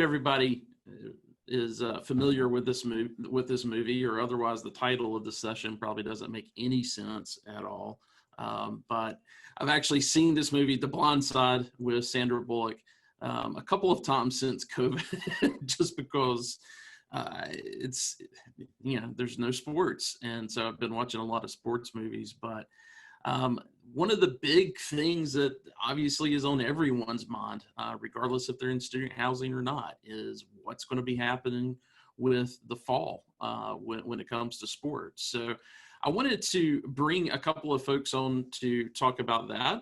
everybody is familiar with this movie, or otherwise the title of the session probably doesn't make any sense at all. But I've actually seen this movie, The Blind Side, with Sandra Bullock a couple of times since COVID, just because it's, there's no sports. And so I've been watching a lot of sports movies. But one of the big things that obviously is on everyone's mind, regardless if they're in student housing or not, is what's going to be happening with the fall when it comes to sports. So I wanted to bring a couple of folks on to talk about that.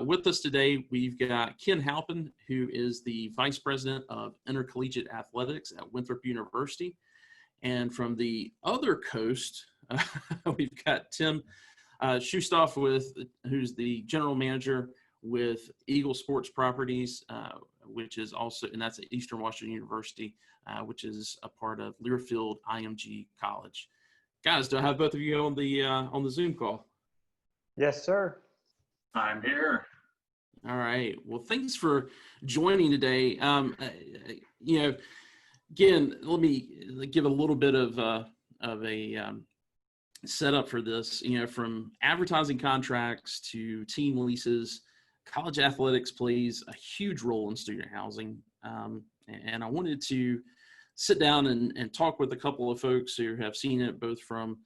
With us today, we've got Ken Halpin, who is the Vice President of Intercollegiate Athletics at Winthrop University. And from the other coast, we've got Tim Schustoff, who's the General Manager with Eagle Sports Properties, which is also, and that's at Eastern Washington University, which is a part of Learfield IMG College. Guys, do I have both of you on the Zoom call? Yes, sir. I'm here. All right. Well, thanks for joining today. Again, let me give a little bit of a setup for this. From advertising contracts to team leases, college athletics plays a huge role in student housing. And I wanted to sit down and talk with a couple of folks who have seen it both from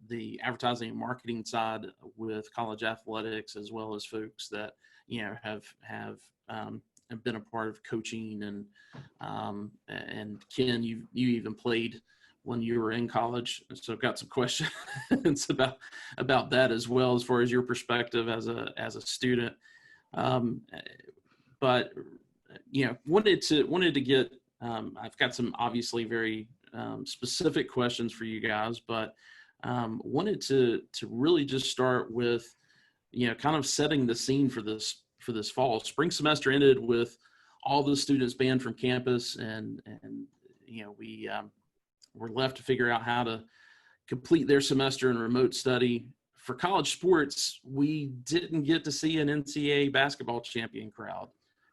the advertising and marketing side with college athletics, as well as folks that have been a part of coaching, and Ken, you even played when you were in college, so I've got some questions about that as well, as far as your perspective as a student. But wanted to get I've got some obviously very specific questions for you guys, but wanted to really just start with kind of setting the scene for this fall. Spring semester ended with all the students banned from campus, and we're left to figure out how to complete their semester in remote study. For college sports, we didn't get to see an NCAA basketball champion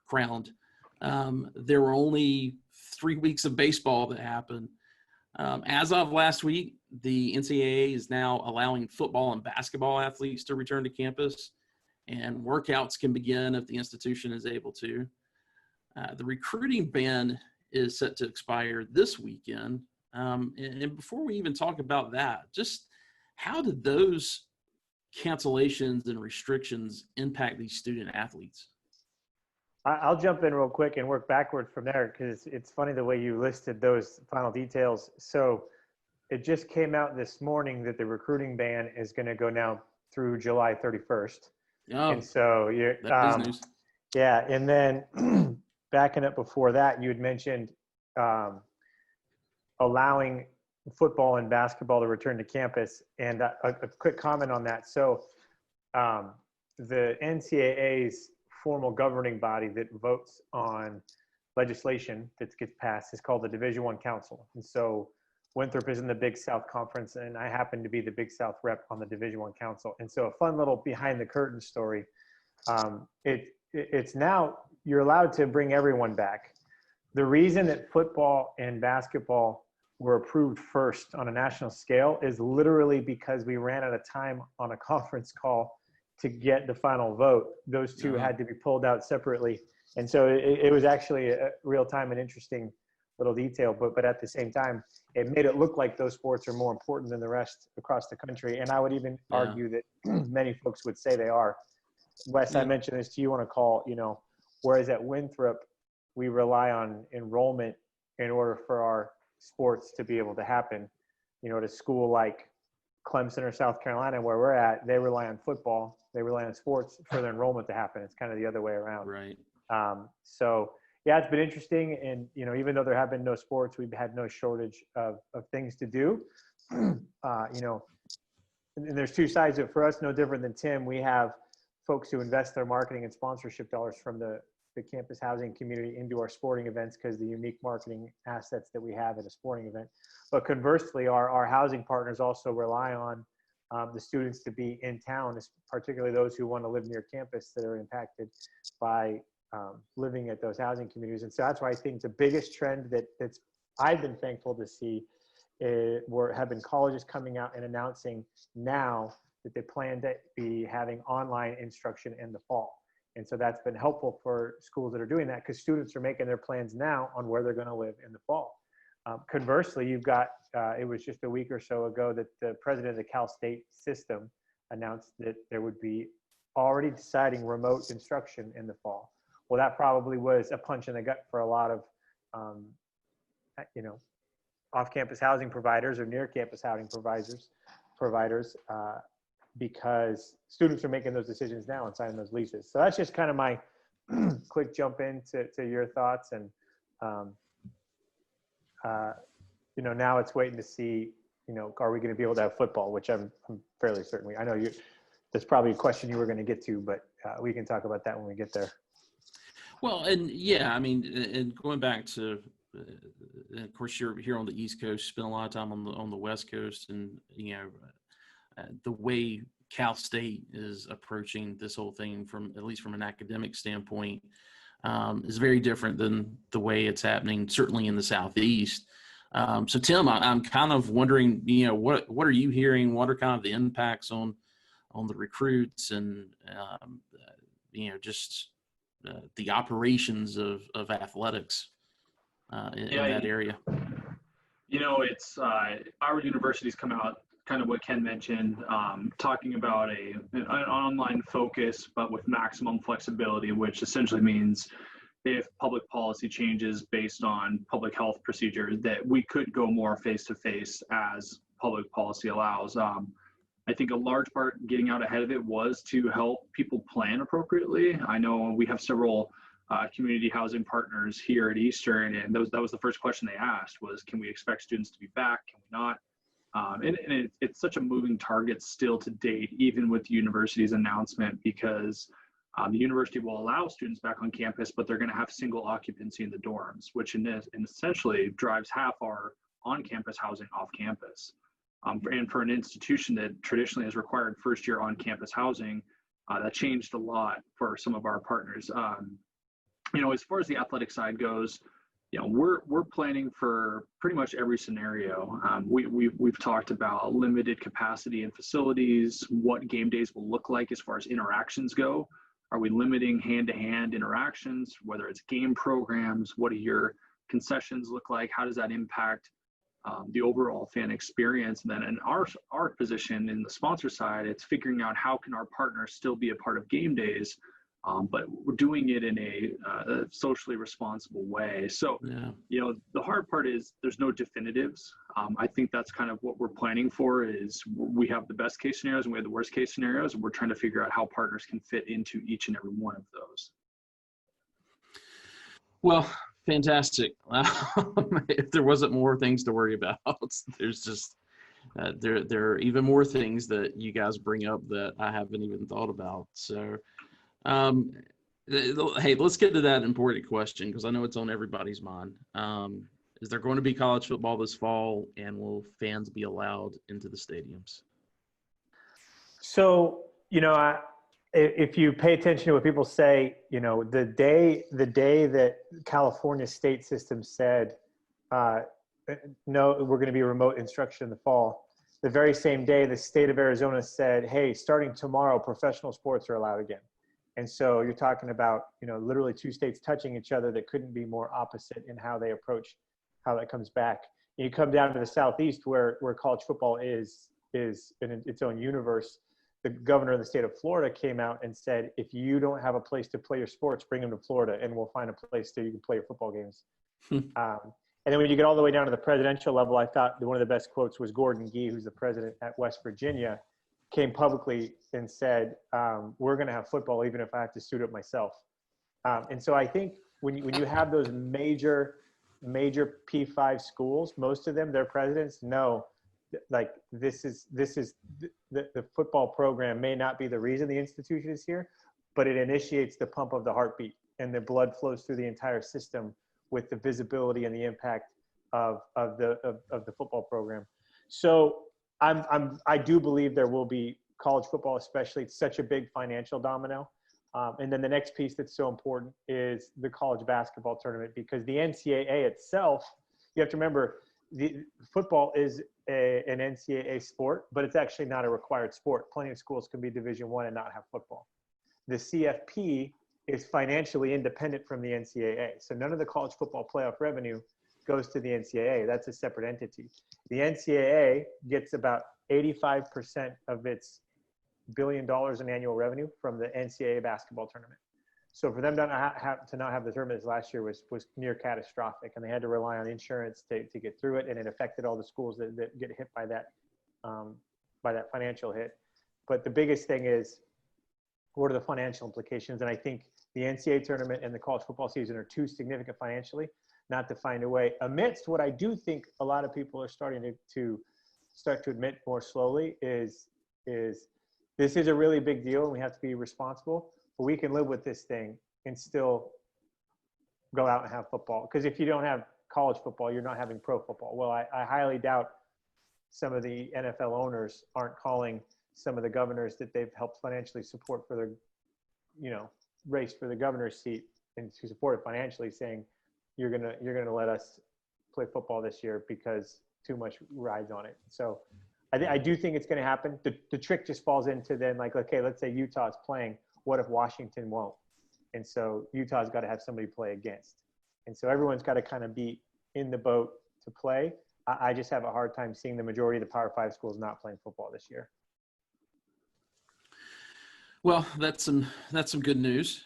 crowned. There were only 3 weeks of baseball that happened. As of last week, the NCAA is now allowing football and basketball athletes to return to campus, and workouts can begin if the institution is able to. The recruiting ban is set to expire this weekend. And before we even talk about that, just how did those cancellations and restrictions impact these student athletes? I'll jump in real quick and work backwards from there, because it's funny the way you listed those final details. So it just came out this morning that the recruiting ban is going to go now through July 31st. Oh, and so that is news. Yeah. And then backing up before that, you had mentioned allowing football and basketball to return to campus. And a quick comment on that. So the NCAA's formal governing body that votes on legislation that gets passed is called the Division I Council. And so Winthrop is in the Big South Conference, and I happen to be the Big South rep on the Division I Council. And so a fun little behind the curtain story. It's now, you're allowed to bring everyone back. The reason that football and basketball were approved first on a national scale is literally because we ran out of time on a conference call to get the final vote. Those two had to be pulled out separately. And so it was actually a real time and interesting little detail, but at the same time, it made it look like those sports are more important than the rest across the country. And I would even argue that many folks would say they are. Wes, I mentioned this to you on a call, whereas at Winthrop, we rely on enrollment in order for our sports to be able to happen. At a school like Clemson or South Carolina, where we're at, they rely on football. They rely on sports for their enrollment to happen. It's kind of the other way around. Right. So yeah, it's been interesting. And, even though there have been no sports, we've had no shortage of things to do. And there's two sides of it. For us, no different than Tim. We have folks who invest their marketing and sponsorship dollars from the campus housing community into our sporting events, because the unique marketing assets that we have at a sporting event. But conversely, our housing partners also rely on the students to be in town, particularly those who want to live near campus that are impacted by living at those housing communities. And so that's why I think the biggest trend that's I've been thankful to see have been colleges coming out and announcing now that they plan to be having online instruction in the fall. And so that's been helpful for schools that are doing that, because students are making their plans now on where they're going to live in the fall. Conversely, you've got, it was just a week or so ago that the president of the Cal State system announced that there would be already deciding remote instruction in the fall. Well, that probably was a punch in the gut for a lot of, off-campus housing providers or near-campus housing providers, because students are making those decisions now and signing those leases. So that's just kind of my quick jump into your thoughts. And, now it's waiting to see, are we going to be able to have football, which I'm fairly certain I know that's probably a question you were going to get to, but we can talk about that when we get there. Well, and yeah, I mean, and going back to, of course, you're here on the East Coast, spend a lot of time on the West Coast, and the way Cal State is approaching this whole thing, at least from an academic standpoint, is very different than the way it's happening, certainly in the Southeast. So Tim, I'm kind of wondering, what are you hearing? What are kind of the impacts on the recruits and just the operations of athletics in that area? It's our university's come out, kind of what Ken mentioned, talking about an online focus, but with maximum flexibility, which essentially means if public policy changes based on public health procedures, that we could go more face-to-face as public policy allows. I think a large part getting out ahead of it was to help people plan appropriately. I know we have several community housing partners here at Eastern, and that was the first question they asked was, can we expect students to be back? Can we not? And it's such a moving target still to date, even with the university's announcement, because the university will allow students back on campus, but they're going to have single occupancy in the dorms, which essentially drives half our on-campus housing off campus. And for an institution that traditionally has required first-year on-campus housing, that changed a lot for some of our partners. As far as the athletic side goes, we're planning for pretty much every scenario. We've talked about limited capacity in facilities, what game days will look like as far as interactions go. Are we limiting hand-to-hand interactions, whether it's game programs? What do your concessions look like? How does that impact the overall fan experience? And then in our position in the sponsor side, it's figuring out how can our partners still be a part of game days, but we're doing it in a socially responsible way. So, the hard part is there's no definitives. I think that's kind of what we're planning for is we have the best case scenarios and we have the worst case scenarios, and we're trying to figure out how partners can fit into each and every one of those. Well, fantastic. If there wasn't more things to worry about, there's just there are even more things that you guys bring up that I haven't even thought about. So, hey, let's get to that important question, because I know it's on everybody's mind. Is there going to be college football this fall, and will fans be allowed into the stadiums? So, if you pay attention to what people say, the day that California state system said, no, we're going to be remote instruction in the fall, the very same day the state of Arizona said, hey, starting tomorrow, professional sports are allowed again. And so you're talking about, literally two states touching each other that couldn't be more opposite in how they approach how that comes back. And you come down to the Southeast where college football is in its own universe. The governor of the state of Florida came out and said, if you don't have a place to play your sports, bring them to Florida and we'll find a place so you can play your football games. And then when you get all the way down to the presidential level, I thought one of the best quotes was Gordon Gee, who's the president at West Virginia, came publicly and said, we're going to have football even if I have to suit up myself. And so I think when you have those major P5 schools, most of them, their presidents know, like, this is the football program may not be the reason the institution is here, but it initiates the pump of the heartbeat, and the blood flows through the entire system with the visibility and the impact of the football program. So I do believe there will be college football, especially. It's such a big financial domino. And then the next piece that's so important is the college basketball tournament, because the NCAA itself, you have to remember, the football is an NCAA sport, but it's actually not a required sport. Plenty of schools can be Division I and not have football. The CFP is financially independent from the NCAA. So none of the college football playoff revenue goes to the NCAA. That's a separate entity. The NCAA gets about 85% of its $1 billion in annual revenue from the NCAA basketball tournament. So for them to not have the tournament last year was near catastrophic, and they had to rely on insurance to get through it, and it affected all the schools that get hit by that financial hit. But the biggest thing is, what are the financial implications? And I think the NCAA tournament and the college football season are too significant financially not to find a way. Amidst what I do think a lot of people are starting to admit more slowly is this is a really big deal, and we have to be responsible, but we can live with this thing and still go out and have football. Because if you don't have college football, you're not having pro football. Well, I highly doubt some of the NFL owners aren't calling some of the governors that they've helped financially support for their, race for the governor's seat and to support it financially, saying, you're gonna let us play football this year because too much rides on it. So I do think it's going to happen. The trick just falls into then, like, okay, let's say Utah's playing. What if Washington won't? And so Utah's got to have somebody play against. And so everyone's got to kind of be in the boat to play. I just have a hard time seeing the majority of the Power 5 schools not playing football this year. Well, that's some good news.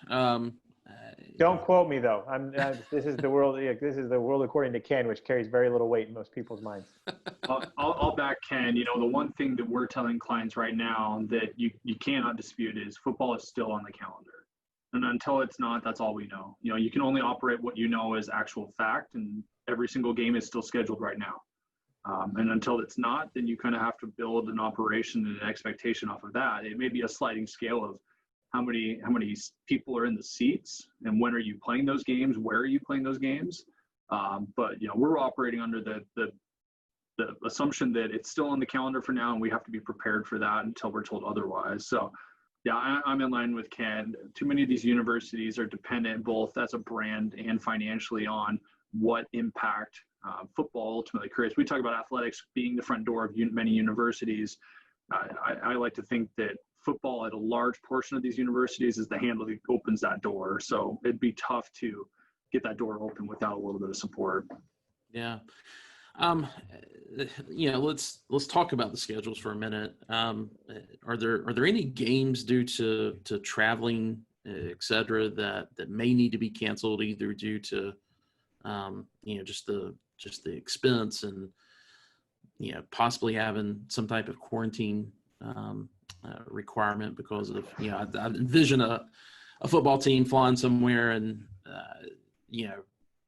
Don't quote me though. This is the world. This is the world according to Ken, which carries very little weight in most people's minds. I'll back Ken. The one thing that we're telling clients right now that you cannot dispute is football is still on the calendar, and until it's not, that's all we know. You can only operate what you know as actual fact, and every single game is still scheduled right now. And until it's not, then you kind of have to build an operation and an expectation off of that. It may be a sliding scale of how many people are in the seats and when are you playing those games, where are you playing those games. But we're operating under the assumption that it's still on the calendar for now, and we have to be prepared for that until we're told otherwise. So yeah, I'm in line with Ken. Too many of these universities are dependent both as a brand and financially on what impact football ultimately creates. We talk about athletics being the front door of many universities. I like to think that football at a large portion of these universities is the handle that opens that door. So it'd be tough to get that door open without a little bit of support. Yeah. Let's talk about the schedules for a minute. Are there any games due to traveling, et cetera, that may need to be canceled either due to, just the expense and, possibly having some type of quarantine, requirement because of, I envision a football team flying somewhere and,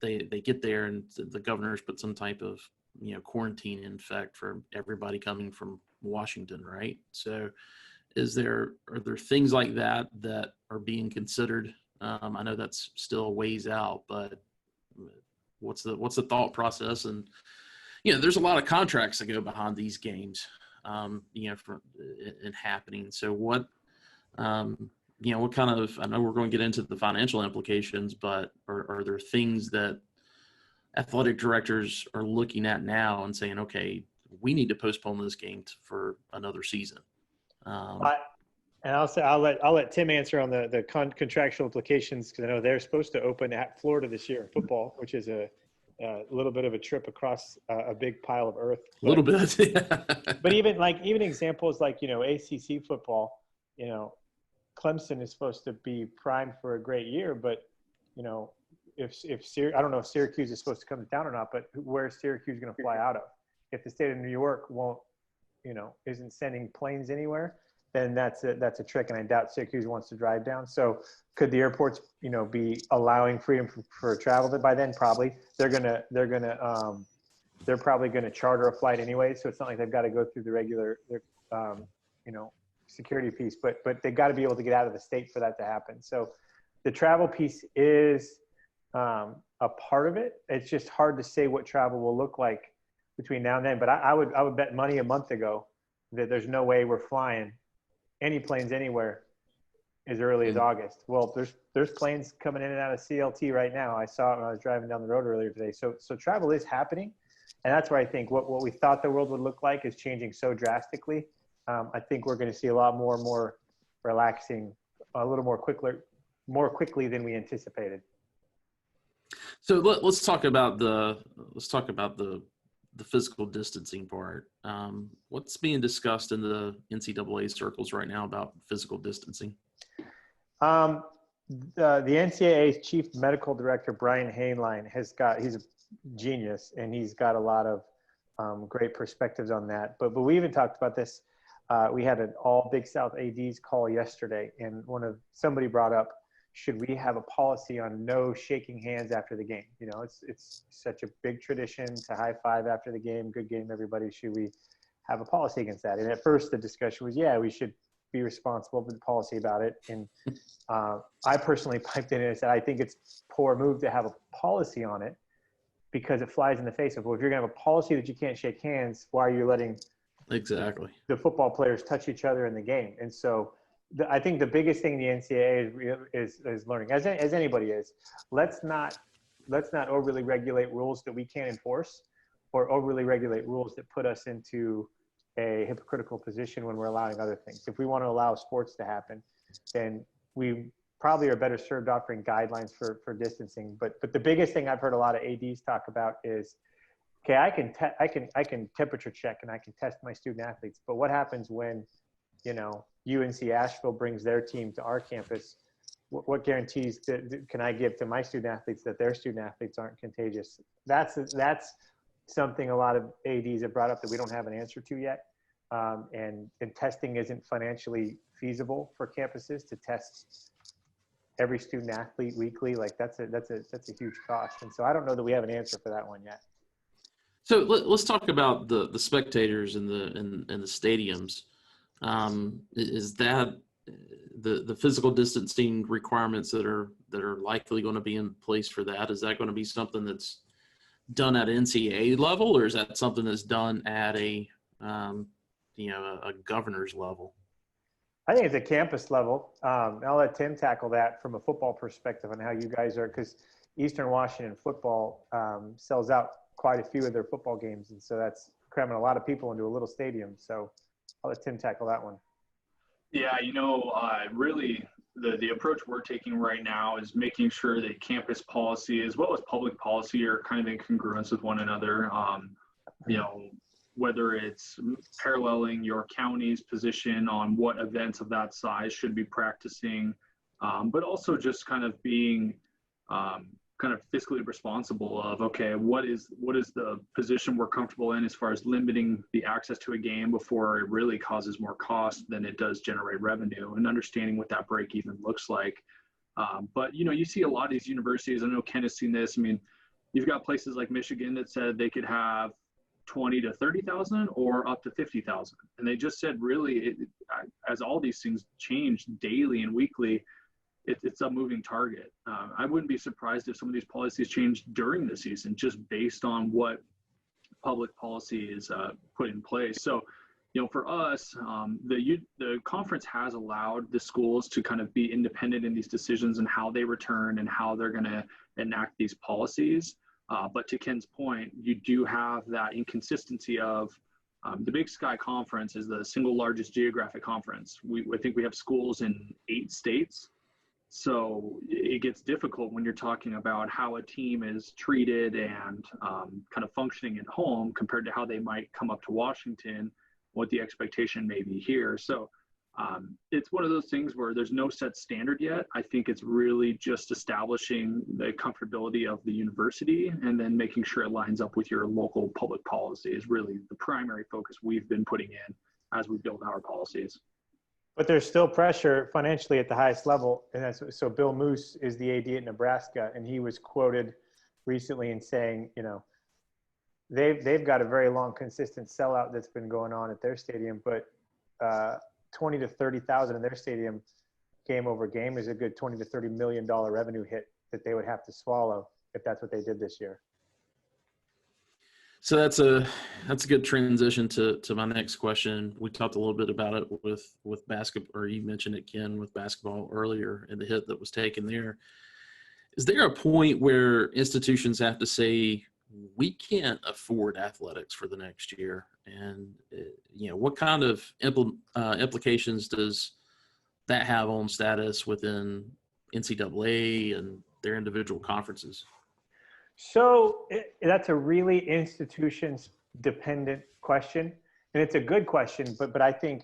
they get there and the governors put some type of, quarantine in effect for everybody coming from Washington, right? So are there things like that are being considered? I know that's still a ways out, but what's the thought process? And, there's a lot of contracts that go behind these games, in happening. So what kind of, I know we're going to get into the financial implications, but are there things that athletic directors are looking at now and saying, okay, we need to postpone this game for another season? And I'll let Tim answer on the contractual implications, because I know they're supposed to open at Florida this year in football, which is a little bit of a trip across a big pile of earth. A little bit. Yeah. But even examples like, ACC football, Clemson is supposed to be primed for a great year, but, I don't know if Syracuse is supposed to come to town or not, but where's Syracuse going to fly out of? If the state of New York isn't sending planes anywhere, then that's a trick, and I doubt Syracuse wants to drive down. So could the airports, be allowing freedom for travel by then? Probably. They're probably gonna charter a flight anyway, so it's not like they've got to go through the regular, security piece. But they got to be able to get out of the state for that to happen. So the travel piece is a part of it. It's just hard to say what travel will look like between now and then. But I would bet money a month ago that there's no way we're flying any planes anywhere as early as August. Well, there's planes coming in and out of CLT right now. I saw it when I was driving down the road earlier today. So travel is happening, and that's where I think what we thought the world would look like is changing so drastically. I think we're going to see a lot more relaxing, a little more quickly than we anticipated. So let's talk about the physical distancing part. What's being discussed in the NCAA circles right now about physical distancing? The NCAA's chief medical director, Brian Hainline, he's a genius, and he's got a lot of great perspectives on that. But we even talked about this. We had an all Big South ADs call yesterday, and somebody brought up, should we have a policy on no shaking hands after the game? You know, it's such a big tradition to high five after the game. Good game, everybody. Should we have a policy against that? And at first the discussion was, yeah, we should be responsible with the policy about it. And I personally piped in and said, I think it's poor move to have a policy on it, because it flies in the face of, well, if you're gonna have a policy that you can't shake hands, why are you letting the football players touch each other in the game? And so I think the biggest thing the NCAA is learning, as anybody is, let's not overly regulate rules that we can't enforce, or overly regulate rules that put us into a hypocritical position when we're allowing other things. If we want to allow sports to happen, then we probably are better served offering guidelines for distancing. But the biggest thing I've heard a lot of ADs talk about is, okay, I can temperature check and I can test my student athletes, but what happens when, you know, UNC Asheville brings their team to our campus? What guarantees can I give to my student athletes that their student athletes aren't contagious? That's something a lot of ADs have brought up that we don't have an answer to yet. And testing isn't financially feasible for campuses to test every student athlete weekly. Like that's a huge cost. And so I don't know that we have an answer for that one yet. So let's talk about the spectators and the stadiums. Is that the physical distancing requirements that are likely going to be in place for that? Is that going to be something that's done at NCAA level, or is that something that's done at a governor's level? I think it's a campus level. I'll let Tim tackle that from a football perspective on how you guys are, because Eastern Washington football sells out quite a few of their football games, and so that's cramming a lot of people into a little stadium. So I'll let Tim tackle that one. Yeah, really the approach we're taking right now is making sure that campus policy as well as public policy are kind of in congruence with one another. Whether it's paralleling your county's position on what events of that size should be practicing, but also just kind of being kind of fiscally responsible of, okay, what is the position we're comfortable in as far as limiting the access to a game before it really causes more cost than it does generate revenue, and understanding what that break even looks like. But you see a lot of these universities, I know Ken has seen this. I mean, you've got places like Michigan that said they could have 20 to 30,000 or up to 50,000. And they just said, really, as all these things change daily and weekly, it's a moving target. I wouldn't be surprised if some of these policies change during the season, just based on what public policy is put in place. So, for us, the conference has allowed the schools to kind of be independent in these decisions and how they return and how they're going to enact these policies. But to Ken's point, you do have that inconsistency of the Big Sky Conference is the single largest geographic conference. I think we have schools in 8 states. So it gets difficult when you're talking about how a team is treated and kind of functioning at home compared to how they might come up to Washington, what the expectation may be here. So it's one of those things where there's no set standard yet. I think it's really just establishing the comfortability of the university and then making sure it lines up with your local public policy is really the primary focus we've been putting in as we build our policies. But there's still pressure financially at the highest level. And so Bill Moose is the AD at Nebraska, and he was quoted recently in saying, they've got a very long, consistent sellout that's been going on at their stadium, but 20 to 30,000 in their stadium game over game is a good $20 to $30 million revenue hit that they would have to swallow if that's what they did this year. So that's a good transition to my next question. We talked a little bit about it with basketball, or you mentioned it, Ken, with basketball earlier and the hit that was taken there. Is there a point where institutions have to say we can't afford athletics for the next year? And what kind of implications does that have on status within NCAA and their individual conferences? So that's a really institutions dependent question, and it's a good question. But I think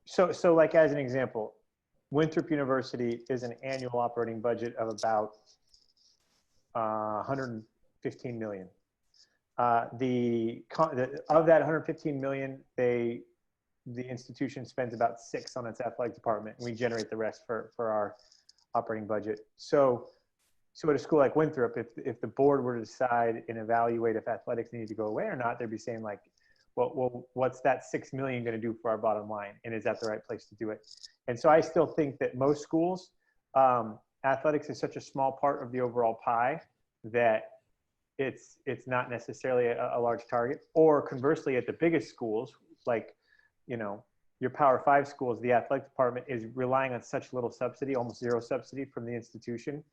so. Like as an example, Winthrop University is an annual operating budget of about 115 million. Of that 115 million, the institution spends about 6 on its athletic department, and we generate the rest for our operating budget. So at a school like Winthrop, if the board were to decide and evaluate if athletics need to go away or not, they'd be saying like, well, what's that 6 million going to do for our bottom line, and is that the right place to do it? And so I still think that most schools, athletics is such a small part of the overall pie that it's not necessarily a large target. Or conversely, at the biggest schools, like your Power 5 schools, the athletic department is relying on such little subsidy, almost zero subsidy from the institution,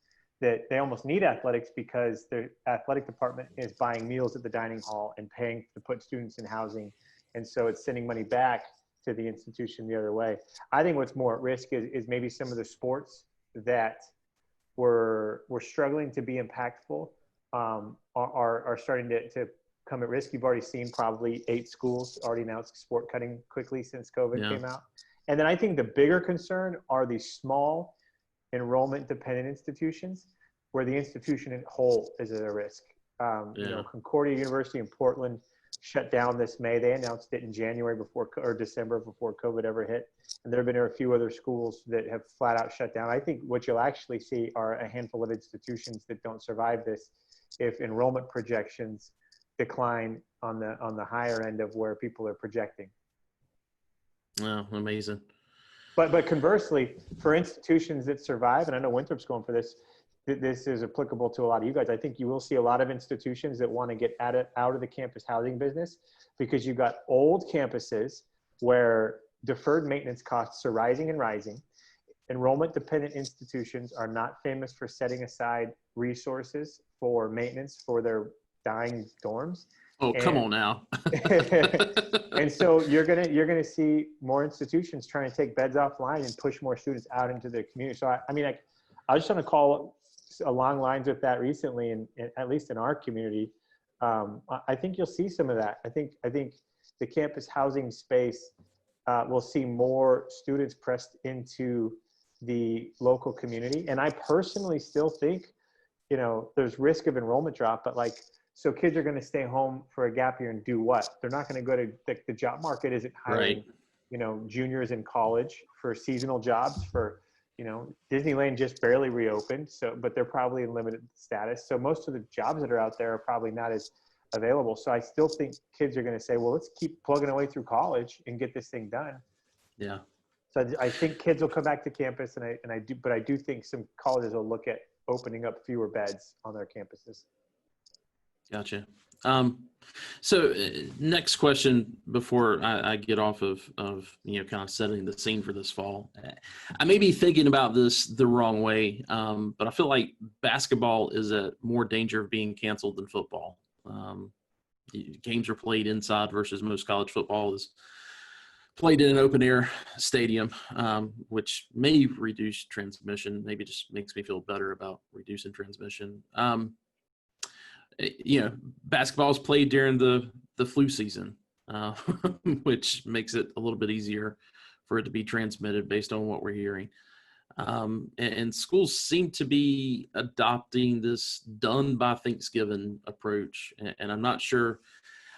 that they almost need athletics because their athletic department is buying meals at the dining hall and paying to put students in housing. And so it's sending money back to the institution the other way. I think what's more at risk is maybe some of the sports that were struggling to be impactful are starting to come at risk. You've already seen probably 8 schools already announced sport cutting quickly since COVID came out. And then I think the bigger concern are these small enrollment dependent institutions where the institution in whole is at a risk. Concordia University in Portland shut down this May. They announced it in January or December before COVID ever hit. And there have been a few other schools that have flat out shut down. I think what you'll actually see are a handful of institutions that don't survive this if enrollment projections decline on the higher end of where people are projecting. Wow, amazing. But conversely, for institutions that survive, and I know Winthrop's going for this, this is applicable to a lot of you guys. I think you will see a lot of institutions that want to get out of the campus housing business because you've got old campuses where deferred maintenance costs are rising and rising. Enrollment dependent institutions are not famous for setting aside resources for maintenance for their dying dorms. Oh, come on now. And so you're gonna see more institutions trying to take beds offline and push more students out into the community. So I was trying to call along lines with that recently, and at least in our community, I think you'll see some of that. I think the campus housing space will see more students pressed into the local community, and I personally still think, there's risk of enrollment drop, but so kids are going to stay home for a gap year and do what? They're not going to go to the job market isn't hiring, juniors in college for seasonal jobs for, Disneyland just barely reopened. But they're probably in limited status. So most of the jobs that are out there are probably not as available. So I still think kids are going to say, well, let's keep plugging away through college and get this thing done. Yeah. So I think kids will come back to campus but I do think some colleges will look at opening up fewer beds on their campuses. Gotcha. So next question before I get off of kind of setting the scene for this fall. I may be thinking about this the wrong way, but I feel like basketball is at more danger of being canceled than football. Games are played inside versus most college football is played in an open air stadium, which may reduce transmission, maybe just makes me feel better about reducing transmission. Basketball is played during the flu season, which makes it a little bit easier for it to be transmitted based on what we're hearing. And schools seem to be adopting this done by Thanksgiving approach. And I'm not sure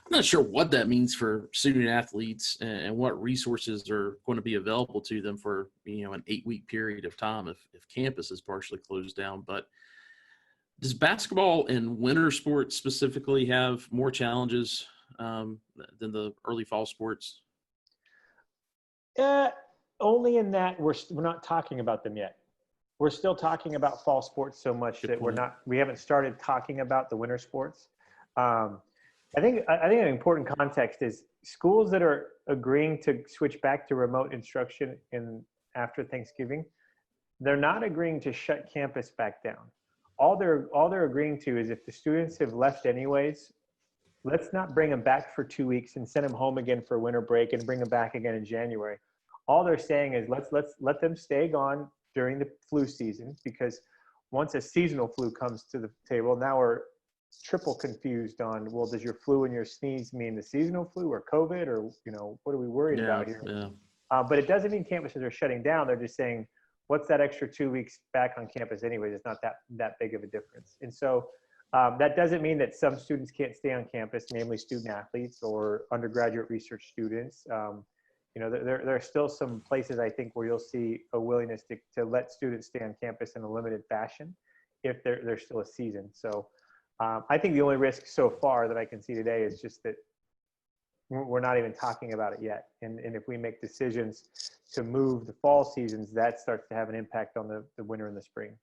what that means for student athletes and what resources are going to be available to them for, an 8-week period of time if campus is partially closed down. But does basketball and winter sports specifically have more challenges than the early fall sports? Only in that we're not talking about them yet. we're still talking about fall sports so much Good that point. we haven't started talking about the winter sports. I think an important context is schools that are agreeing to switch back to remote instruction after Thanksgiving, they're not agreeing to shut campus back down. All they're agreeing to is if the students have left anyways, let's not bring them back for 2 weeks and send them home again for winter break and bring them back again in January. All they're saying is let's let them stay gone during the flu season, because once a seasonal flu comes to the table, now we're triple confused on, well, does your flu and your sneeze mean the seasonal flu or COVID, or what are we worried about here? Yeah. But it doesn't mean campuses are shutting down. They're just saying, what's that extra 2 weeks back on campus anyways? It's not that big of a difference. And so that doesn't mean that some students can't stay on campus, namely student athletes or undergraduate research students. There are still some places, I think, where you'll see a willingness to let students stay on campus in a limited fashion if there's still a season. So I think the only risk so far that I can see today is just that we're not even talking about it yet. And if we make decisions to move the fall seasons, that starts to have an impact on the winter and the spring.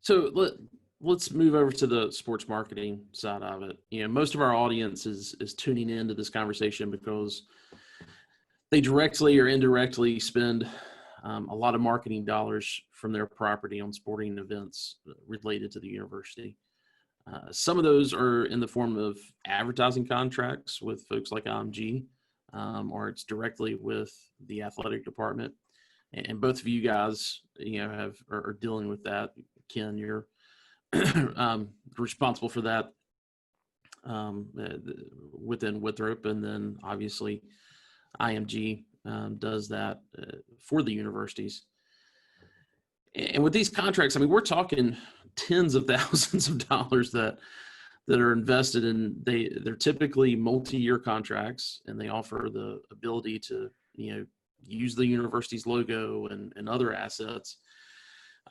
So let's move over to the sports marketing side of it. Most of our audience is tuning into this conversation because they directly or indirectly spend a lot of marketing dollars from their property on sporting events related to the university. Some of those are in the form of advertising contracts with folks like IMG, or it's directly with the athletic department. And both of you guys, are dealing with that. Ken, you're responsible for that within Winthrop, and then obviously IMG does that for the universities. And with these contracts, we're talking tens of thousands of dollars that are invested in. They're typically multi-year contracts, and they offer the ability to use the university's logo and other assets.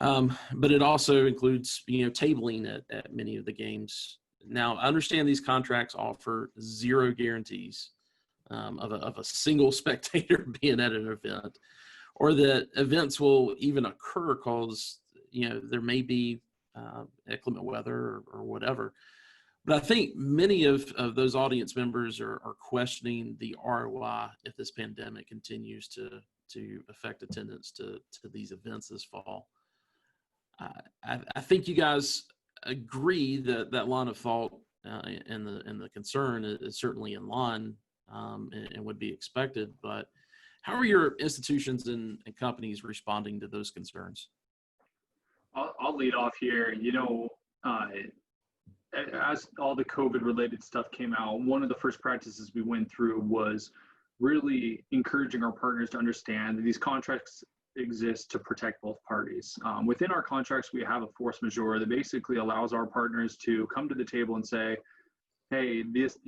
But it also includes tabling at many of the games. Now, I understand these contracts offer zero guarantees of a single spectator being at an event, or that events will even occur because there may be inclement weather or whatever. But I think many of those audience members are questioning the ROI if this pandemic continues to affect attendance to these events this fall. I think you guys agree that line of thought and the concern is certainly in line and would be expected. But how are your institutions and companies responding to those concerns? I'll lead off here. As all the COVID-related stuff came out, one of the first practices we went through was really encouraging our partners to understand that these contracts exist to protect both parties. Within our contracts, we have a force majeure that basically allows our partners to come to the table and say, hey, this,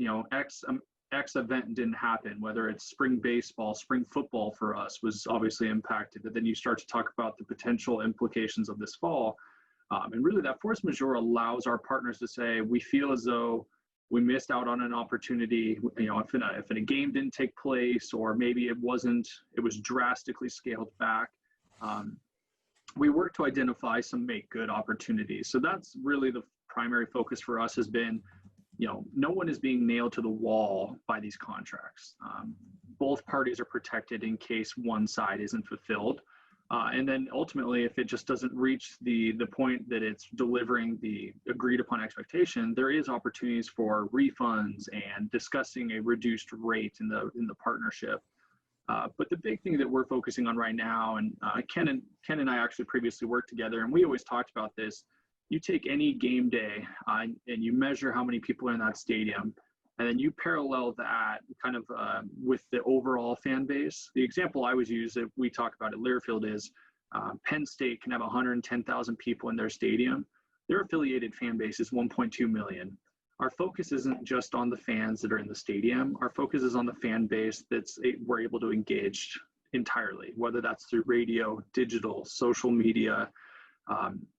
X event didn't happen, whether it's spring baseball, spring football for us was obviously impacted. But then you start to talk about the potential implications of this fall. And really that force majeure allows our partners to say, we feel as though we missed out on an opportunity, if a game didn't take place, or maybe it was drastically scaled back. We work to identify some make good opportunities. So that's really the primary focus for us has been, no one is being nailed to the wall by these contracts. Both parties are protected in case one side isn't fulfilled. And then ultimately, if it just doesn't reach the point that it's delivering the agreed upon expectation, there is opportunities for refunds and discussing a reduced rate in the partnership. But the big thing that we're focusing on right now, and Ken and I actually previously worked together, and we always talked about this. You take any game day and you measure how many people are in that stadium, and then you parallel that kind of with the overall fan base. The example I always use that we talk about at Learfield is Penn State can have 110,000 people in their stadium. Their affiliated fan base is 1.2 million. Our focus isn't just on the fans that are in the stadium. Our focus is on the fan base we're able to engage entirely, whether that's through radio, digital, social media.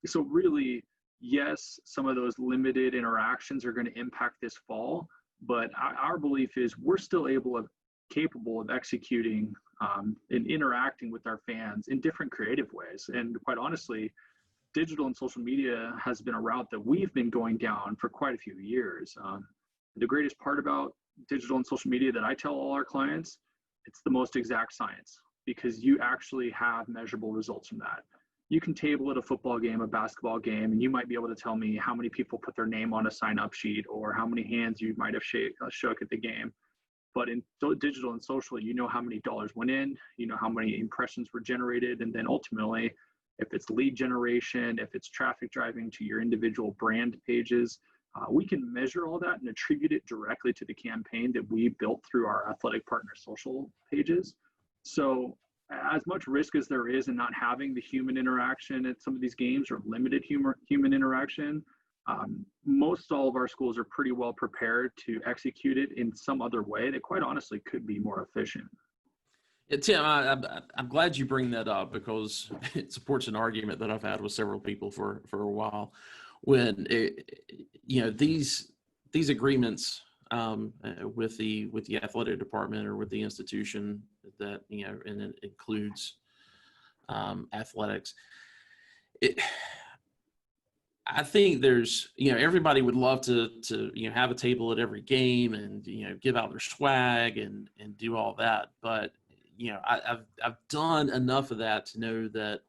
So really, yes, some of those limited interactions are going to impact this fall, but our belief is we're still capable of executing and interacting with our fans in different creative ways. And quite honestly, digital and social media has been a route that we've been going down for quite a few years. The greatest part about digital and social media that I tell all our clients, it's the most exact science, because you actually have measurable results from that. You can table at a football game, a basketball game, and you might be able to tell me how many people put their name on a sign-up sheet or how many hands you might have shook at the game. But in digital and social, you know how many dollars went in, you know how many impressions were generated, and then ultimately, if it's lead generation, if it's traffic driving to your individual brand pages, we can measure all that and attribute it directly to the campaign that we built through our athletic partner social pages. So as much risk as there is in not having the human interaction at some of these games, or limited human interaction, most all of our schools are pretty well prepared to execute it in some other way that quite honestly could be more efficient. Yeah, Tim, I'm glad you bring that up, because it supports an argument that I've had with several people for a while. When these agreements with the athletic department or with the institution that and it includes athletics, I think there's everybody would love to have a table at every game and give out their swag and do all that, but I've done enough of that to know that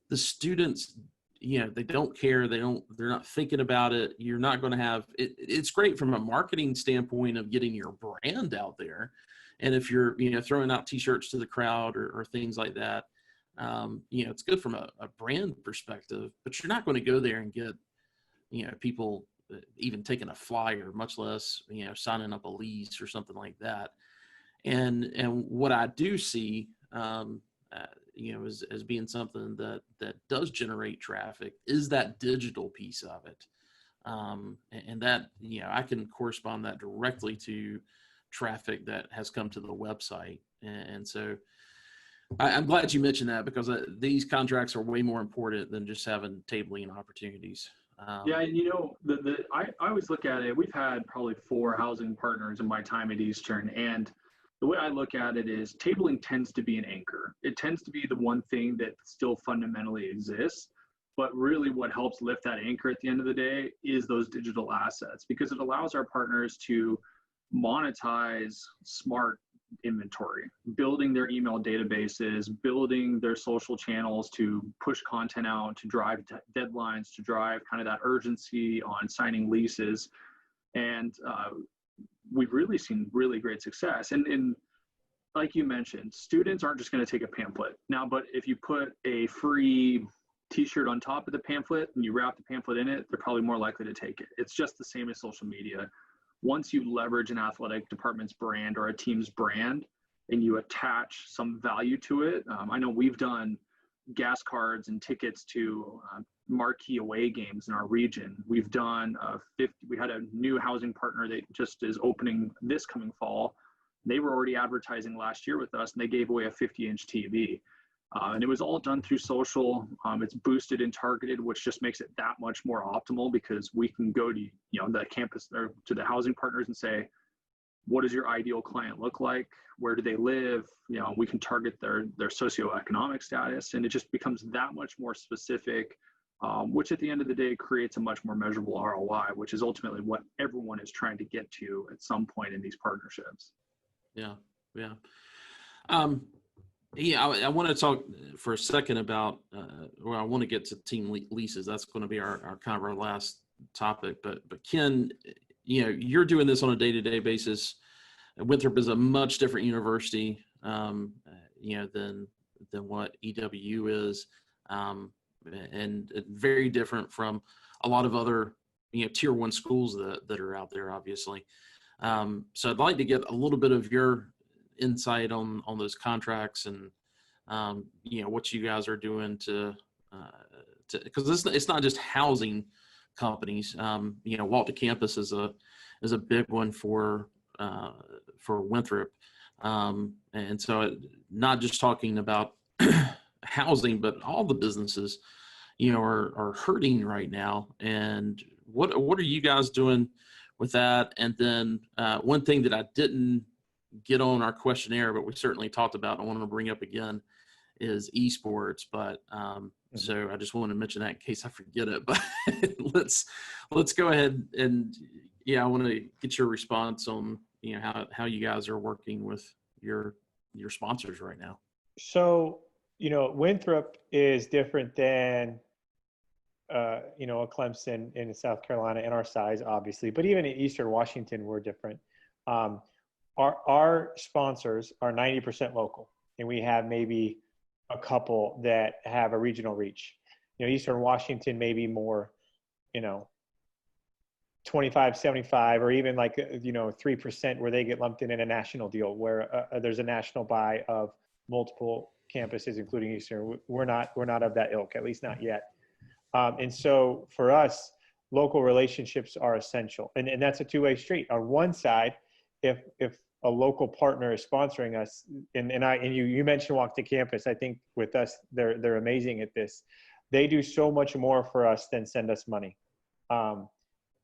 the students, they don't care. They're not thinking about it. You're not going to have it. It's great from a marketing standpoint of getting your brand out there. And if you're, throwing out t-shirts to the crowd or things like that, it's good from a brand perspective, but you're not going to go there and get, people even taking a flyer, much less, signing up a lease or something like that. And what I do see, as being something that does generate traffic is that digital piece of it. And that, I can correspond that directly to traffic that has come to the website. And so I'm glad you mentioned that, because these contracts are way more important than just having tabling opportunities. Yeah, and I always look at it. We've had probably 4 housing partners in my time at Eastern, and the way I look at it is tabling tends to be an anchor. It tends to be the one thing that still fundamentally exists, but really what helps lift that anchor at the end of the day is those digital assets, because it allows our partners to monetize smart inventory, building their email databases, building their social channels to push content out, to drive deadlines, to drive kind of that urgency on signing leases. And we've really seen really great success. And like you mentioned, students aren't just going to take a pamphlet now, but if you put a free t-shirt on top of the pamphlet and you wrap the pamphlet in it, they're probably more likely to take it. It's just the same as social media. Once you leverage an athletic department's brand or a team's brand and you attach some value to it, I know we've done gas cards and tickets to marquee away games in our region. We've done we had a new housing partner that just is opening this coming fall. They were already advertising last year with us, and they gave away a 50-inch TV. And it was all done through social. It's boosted and targeted, which just makes it that much more optimal, because we can go to the campus or to the housing partners and say, what does your ideal client look like? Where do they live? We can target their socioeconomic status, and it just becomes that much more specific, which at the end of the day creates a much more measurable ROI, which is ultimately what everyone is trying to get to at some point in these partnerships. Yeah. I want to talk for a second about, I want to get to team leases. That's going to be our kind of our last topic. But Ken, you're doing this on a day-to-day basis. Winthrop is a much different university, than what EWU is, and very different from a lot of other, tier 1 schools that are out there, obviously. So I'd like to get a little bit of your insight on those contracts and, what you guys are doing to because it's not just housing companies. Walk to Campus is a big one for Winthrop. And so not just talking about housing, but all the businesses, are hurting right now. And what are you guys doing with that? And then one thing that I didn't get on our questionnaire, but we certainly talked about, I want to bring up again, is esports. But so I just want to mention that in case I forget it. But let's go ahead and I want to get your response on how you guys are working with your sponsors right now. So Winthrop is different than a Clemson in South Carolina and our size, obviously, but even in Eastern Washington, we're different. Our sponsors are 90% local, and we have maybe a couple that have a regional reach. Eastern Washington may be more, 25, 75, or even 3% where they get lumped in a national deal where there's a national buy of multiple campuses, including Eastern. We're not of that ilk, at least not yet. And so for us, local relationships are essential, and that's a two-way street. On one side, if a local partner is sponsoring us, and you mentioned Walk to Campus, I think with us, they're amazing at this. They do so much more for us than send us money.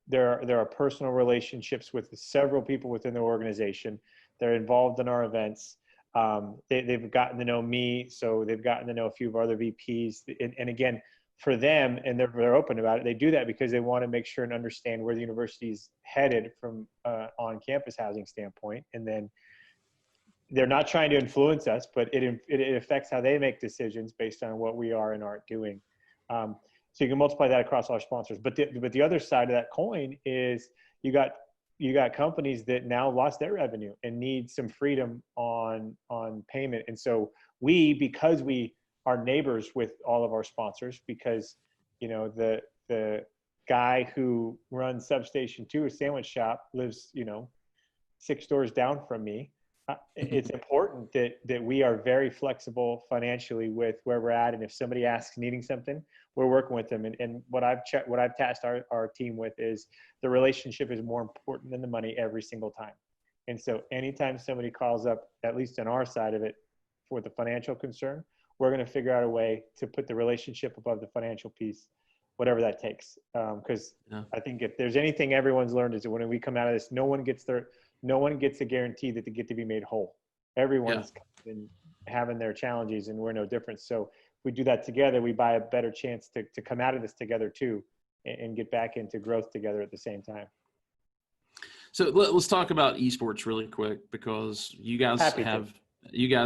There are personal relationships with several people within the organization. They're involved in our events. They've gotten to know me, so they've gotten to know a few of our other VPs. And again, for them, and they're open about it, they do that because they want to make sure and understand where the university is headed from on-campus housing standpoint. And then they're not trying to influence us, but it affects how they make decisions based on what we are and aren't doing. So you can multiply that across our sponsors. But the other side of that coin is you got companies that now lost their revenue and need some freedom on payment. And so because we are neighbors with all of our sponsors, because the guy who runs Substation 2, a sandwich shop, lives 6 doors down from me. It's important that we are very flexible financially with where we're at, and if somebody asks needing something, we're working with them. And what I've tasked our team with is the relationship is more important than the money every single time. And so anytime somebody calls up, at least on our side of it, for the financial concern, we're going to figure out a way to put the relationship above the financial piece, whatever that takes. Because I think if there's anything everyone's learned is that when we come out of this, no one gets a guarantee that they get to be made whole. Everyone's been having their challenges, and we're no different. So if we do that together, we buy a better chance to come out of this together too, and get back into growth together at the same time. So let's talk about esports really quick, because you guys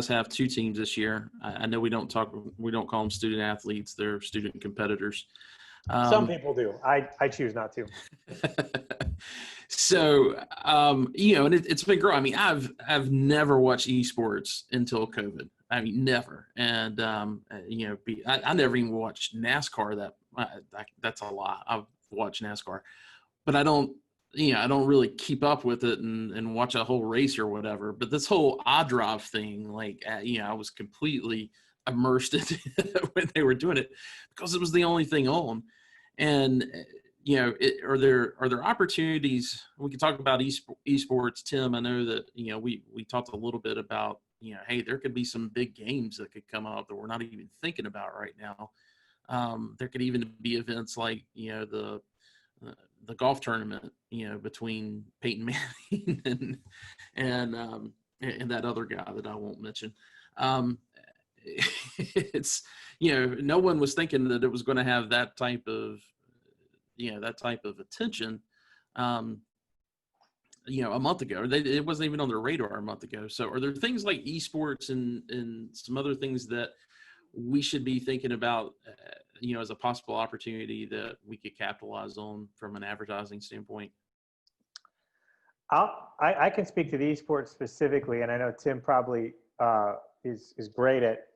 have 2 teams this year. I know we don't call them student athletes; they're student competitors. Some people do. I choose not to. So, and it's been growing. I mean, I've never watched esports until COVID. I mean, never. And, I never even watched NASCAR. That's a lot. I've watched NASCAR, but I don't really keep up with it and watch a whole race or whatever. But this whole iDrive thing, I was completely immersed in it when they were doing it, because it was the only thing on. And, are there opportunities? We can talk about esports, Tim. I know that, we talked a little bit about, hey, there could be some big games that could come up that we're not even thinking about right now. There could even be events like, the golf tournament, between Peyton Manning and that other guy that I won't mention. It's, no one was thinking that it was going to have that type of attention, a month ago. It wasn't even on their radar a month ago. So are there things like esports and some other things that we should be thinking about, as a possible opportunity that we could capitalize on from an advertising standpoint? I can speak to the esports specifically, and I know Tim probably is great at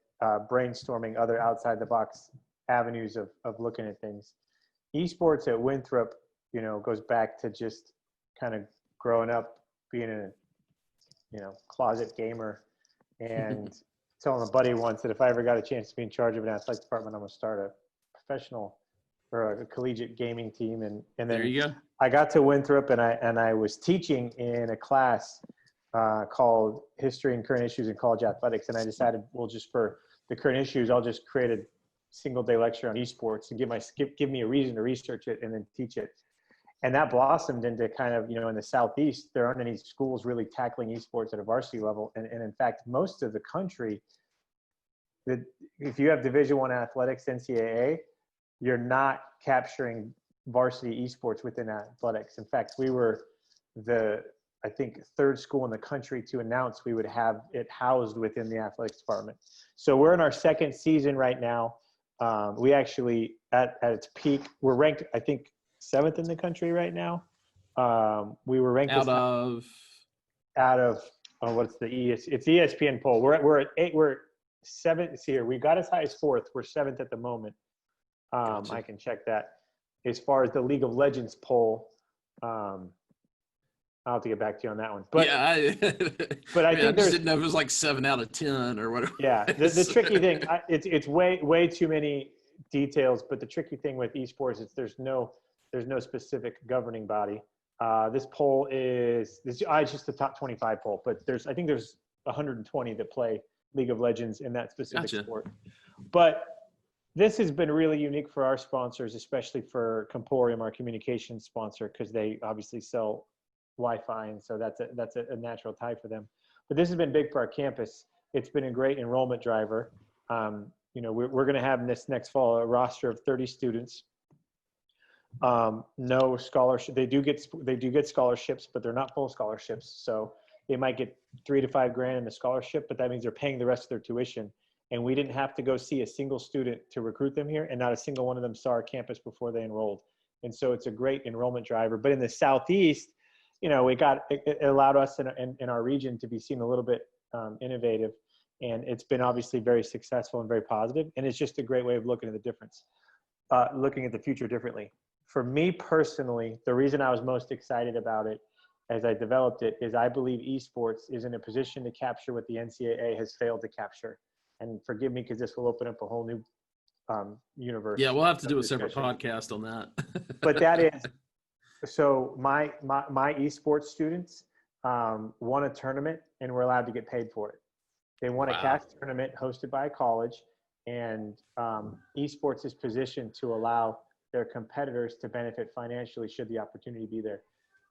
brainstorming other outside the box avenues of looking at things. Esports at Winthrop, goes back to just kind of growing up being a closet gamer, and telling a buddy once that if I ever got a chance to be in charge of an athletics department, I'm going to start a professional or a collegiate gaming team. And then there you go. I got to Winthrop, and I was teaching in a class called History and Current Issues in College Athletics. And I decided, well, just for the current issues, I'll just create a single day lecture on esports and give me a reason to research it and then teach it. And that blossomed into kind of, in the Southeast, there aren't any schools really tackling esports at a varsity level. And in fact, most of the country, if you have Division I athletics, NCAA, you're not capturing varsity esports within athletics. In fact, we were I think, third school in the country to announce we would have it housed within the athletics department. So we're in our second season right now. We actually, at its peak, we're ranked, I think, 7th in the country right now. We were ranked out of what's it's ESPN poll. We're at 8. We're 7th. See here, we got as high as 4th. We're 7th at the moment. Gotcha. I can check that. As far as the League of Legends poll, I'll have to get back to you on that one. But yeah, I think just didn't know if it was like 7 out of 10 or whatever. Yeah, the tricky thing, it's way too many details. But the tricky thing with esports is there's no specific governing body. This poll it's just the top 25 poll, but I think there's 120 that play League of Legends in that specific sport. But this has been really unique for our sponsors, especially for Comporium, our communications sponsor, because they obviously sell Wi-Fi, and so that's a natural tie for them. But this has been big for our campus. It's been a great enrollment driver. We're going to have this next fall a roster of 30 students. No scholarship. They do get scholarships, but they're not full scholarships. So they might get $3,000 to $5,000 in the scholarship, but that means they're paying the rest of their tuition. And we didn't have to go see a single student to recruit them here, and not a single one of them saw our campus before they enrolled. And so it's a great enrollment driver. But in the Southeast, it allowed us in our region to be seen a little bit innovative, and it's been obviously very successful and very positive. And it's just a great way of looking at the difference, looking at the future differently. For me personally, the reason I was most excited about it as I developed it is I believe esports is in a position to capture what the NCAA has failed to capture. And forgive me, because this will open up a whole new universe. Yeah, we'll have to do a separate podcast on that. But that is, so my esports students won a tournament and were allowed to get paid for it. They won a CAS tournament hosted by a college, and esports is positioned to allow their competitors to benefit financially should the opportunity be there.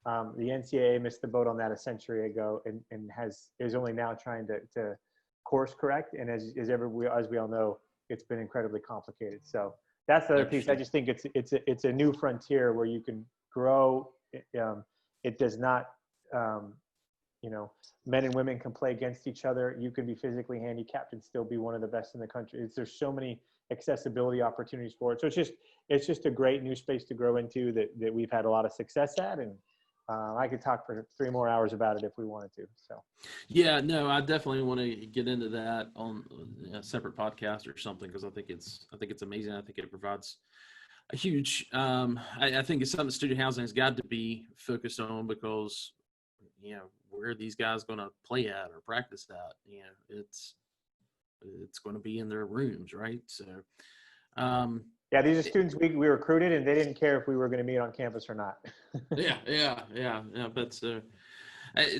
The NCAA missed the boat on that a century ago, and is only now trying to course correct. And as we all know, it's been incredibly complicated. So that's the other piece. I just think it's a new frontier where you can grow. It does not, men and women can play against each other. You can be physically handicapped and still be one of the best in the country. There's so many accessibility opportunities for it. So it's just a great new space to grow into that we've had a lot of success at. And I could talk for 3 more hours about it if we wanted to. So, yeah, no, I definitely want to get into that on a separate podcast or something, because I think it's amazing. I think it provides a huge. I think it's something student housing has got to be focused on, because where are these guys going to play at or practice at? It's going to be in their rooms, right? So. Yeah, these are students we recruited, and they didn't care if we were going to meet on campus or not. Yeah. But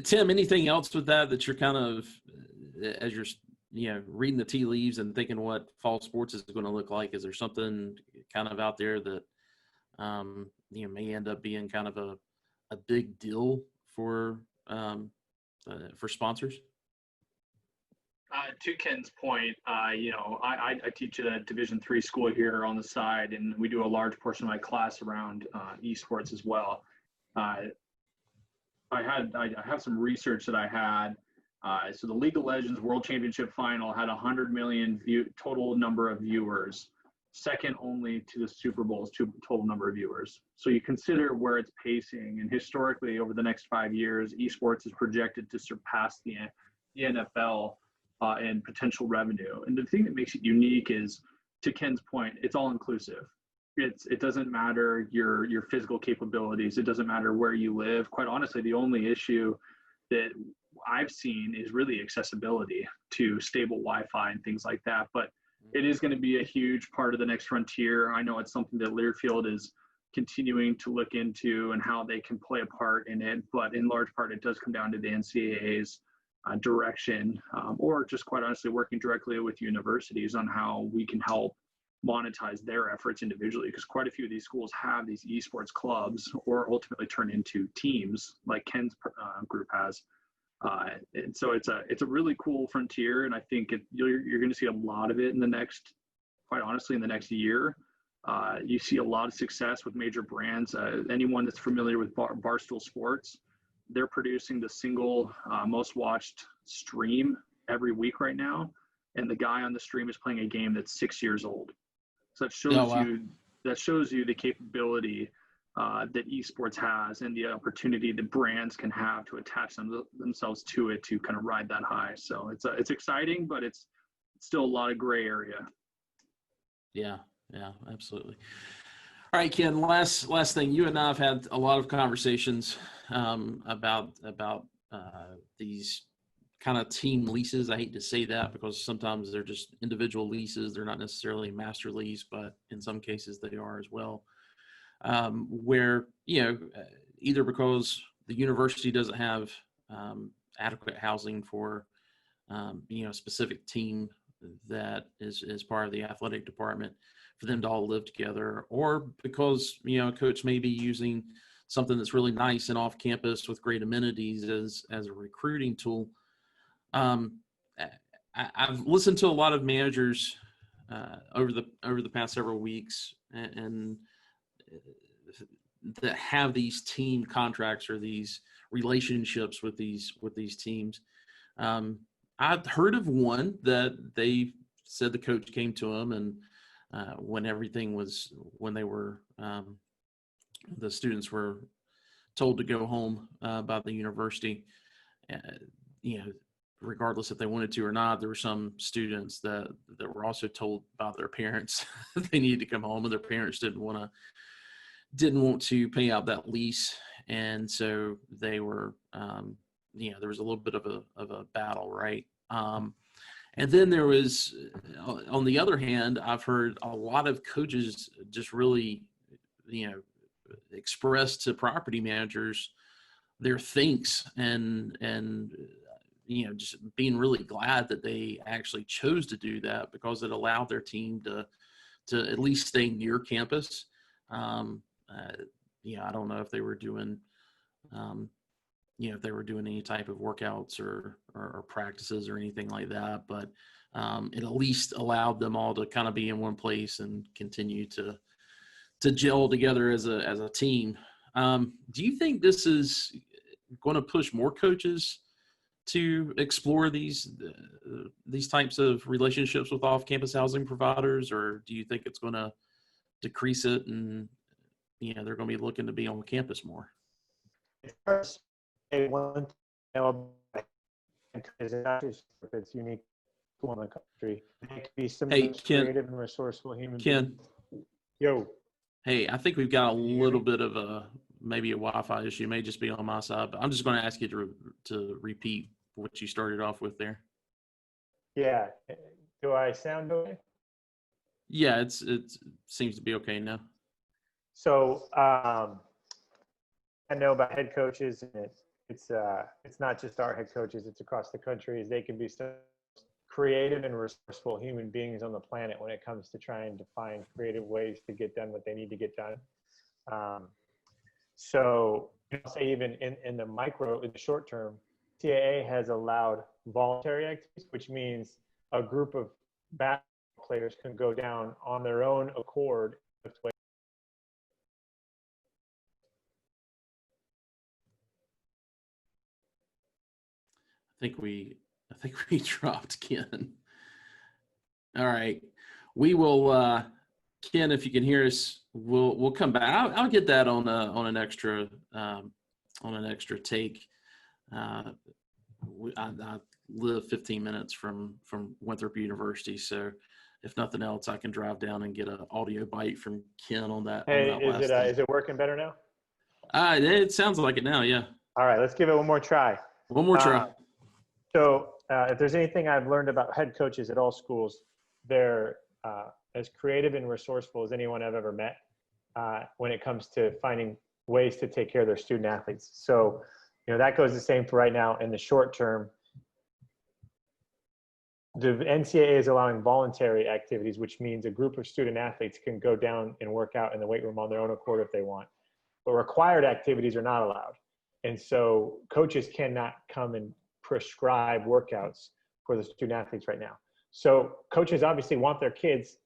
Tim, anything else with that you're kind of, as you're reading the tea leaves and thinking what fall sports is going to look like? Is there something kind of out there that may end up being kind of a big deal for sponsors? To Ken's point, I teach at a Division III school here on the side, and we do a large portion of my class around esports as well. I have some research that I had. So the League of Legends World Championship Final had 100 million total number of viewers, second only to the Super Bowl's total number of viewers. So you consider where it's pacing, and historically over the next 5 years, esports is projected to surpass the NFL and potential revenue. And the thing that makes it unique is, to Ken's point, it's all inclusive. It doesn't matter your physical capabilities. It doesn't matter where you live. Quite honestly, the only issue that I've seen is really accessibility to stable Wi-Fi and things like that. But it is going to be a huge part of the next frontier. I know it's something that Learfield is continuing to look into and how they can play a part in it. But in large part, it does come down to the NCAA's direction, or just quite honestly working directly with universities on how we can help monetize their efforts individually, because quite a few of these schools have these esports clubs or ultimately turn into teams like Ken's group has. And so it's a really cool frontier, and I think you're going to see a lot of it in the next, quite honestly, in the next year. You see a lot of success with major brands. Anyone that's familiar with Barstool Sports, they're producing the single most watched stream every week right now, and the guy on the stream is playing a game that's 6 years old. So that shows you the capability that esports has and the opportunity that brands can have to attach themselves to it to kind of ride that high. So it's exciting, but it's still a lot of gray area. Yeah, absolutely. All right, Ken, last thing. You and I have had a lot of conversations about these kind of team leases. I hate to say that because sometimes they're just individual leases. They're not necessarily master lease, but in some cases they are as well. Where, either because the university doesn't have adequate housing for, a specific team that is part of the athletic department for them to all live together, or because, a coach may be using something that's really nice and off campus with great amenities as a recruiting tool. I've listened to a lot of managers over the past several weeks and that have these team contracts or these relationships with these teams. I've heard of one that they said the coach came to them and when the students were told to go home by the university, regardless if they wanted to or not, there were some students that were also told by their parents they needed to come home, and their parents didn't want to pay out that lease. And so they were, there was a little bit of a battle, right? And then there was, on the other hand, I've heard a lot of coaches just really, express to property managers their thanks and just being really glad that they actually chose to do that, because it allowed their team to at least stay near campus. I don't know if they were doing, if they were doing any type of workouts or practices or anything like that, but it at least allowed them all to kind of be in one place and continue to gel together as a team. Do you think this is going to push more coaches to explore these types of relationships with off-campus housing providers, or do you think it's going to decrease it and they're going to be looking to be on campus more? It's one it's unique to the country. It could be some creative and resourceful human beings. Yo. Hey, I think we've got a little bit of maybe a Wi-Fi issue. It may just be on my side, but I'm just going to ask you to repeat what you started off with there. Yeah. Do I sound okay? Yeah, it seems to be okay now. So I know about head coaches, and it's not just our head coaches; it's across the country. They can be so creative and resourceful human beings on the planet when it comes to trying to find creative ways to get done what they need to get done. So I'll say even in the short term, CAA has allowed voluntary activities, which means a group of basketball players can go down on their own accord. I think we dropped Ken. All right, we will. Ken, if you can hear us, we'll come back. I'll get that on an extra take. I live 15 minutes from Winthrop University, so if nothing else, I can drive down and get an audio bite from Ken on that. Hey, is it working better now? It sounds like it now. Yeah. All right, let's give it one more try. One more try. So if there's anything I've learned about head coaches at all schools, they're as creative and resourceful as anyone I've ever met when it comes to finding ways to take care of their student athletes. So, that goes the same for right now in the short term. the NCAA is allowing voluntary activities, which means a group of student athletes can go down and work out in the weight room on their own accord if they want. But required activities are not allowed. And so coaches cannot come and prescribe workouts for the student athletes right now. So coaches obviously want their kids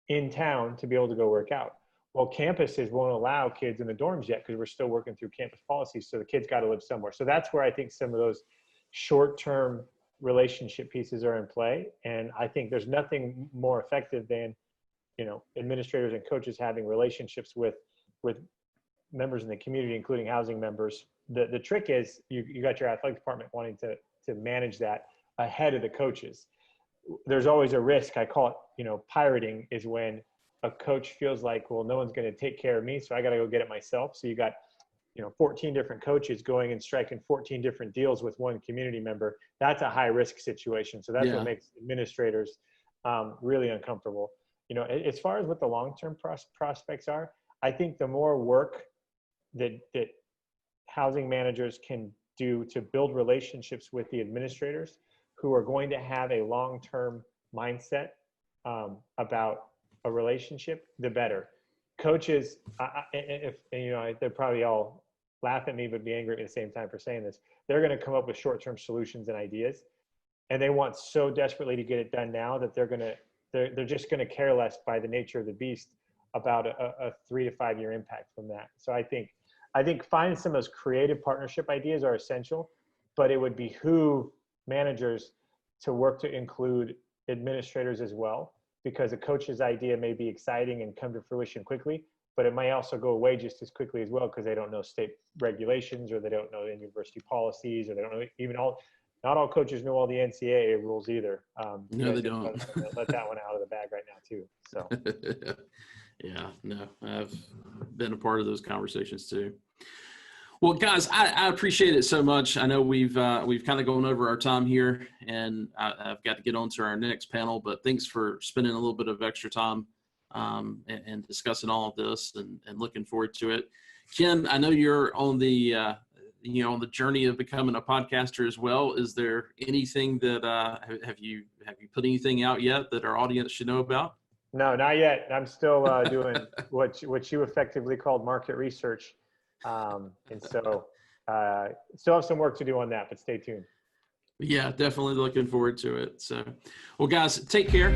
in town to be able to go work out. Well, campuses won't allow kids in the dorms yet because we're still working through campus policies. So the kids got to live somewhere. So that's where I think some of those short-term relationship pieces are in play. And I think there's nothing more effective than, administrators and coaches having relationships with members in the community, including housing members. The trick is you got your athletic department wanting to manage that ahead of the coaches. There's always a risk. I call it, pirating, is when a coach feels like, well, no one's going to take care of me, so I got to go get it myself. So you got, 14 different coaches going and striking 14 different deals with one community member. That's a high risk situation. So that's what makes administrators really uncomfortable. As far as what the long-term prospects are, I think the more work that housing managers can do to build relationships with the administrators who are going to have a long-term mindset about a relationship, the better. Coaches, they're probably all laugh at me but be angry at the same time for saying this. They're going to come up with short-term solutions and ideas, and they want so desperately to get it done now that they're just going to care less by the nature of the beast about a 3 to 5 year impact from that. So I think finding some of those creative partnership ideas are essential, but it would behoove managers to work to include administrators as well, because a coach's idea may be exciting and come to fruition quickly, but it might also go away just as quickly as well because they don't know state regulations, or they don't know university policies, or they don't know not all coaches know all the NCAA rules either. No, they don't. Let that one out of the bag right now too. So. Yeah, no, I've been a part of those conversations too. Well, guys, I appreciate it so much. I know we've kind of gone over our time here, and I've got to get on to our next panel, but thanks for spending a little bit of extra time and discussing all of this, and looking forward to it. Ken, I know you're on the on the journey of becoming a podcaster as well. Is there anything that have you put anything out yet that our audience should know about? No, not yet. I'm still doing what you effectively called market research. And so still have some work to do on that, but stay tuned. Yeah, definitely looking forward to it. So, well, guys, take care.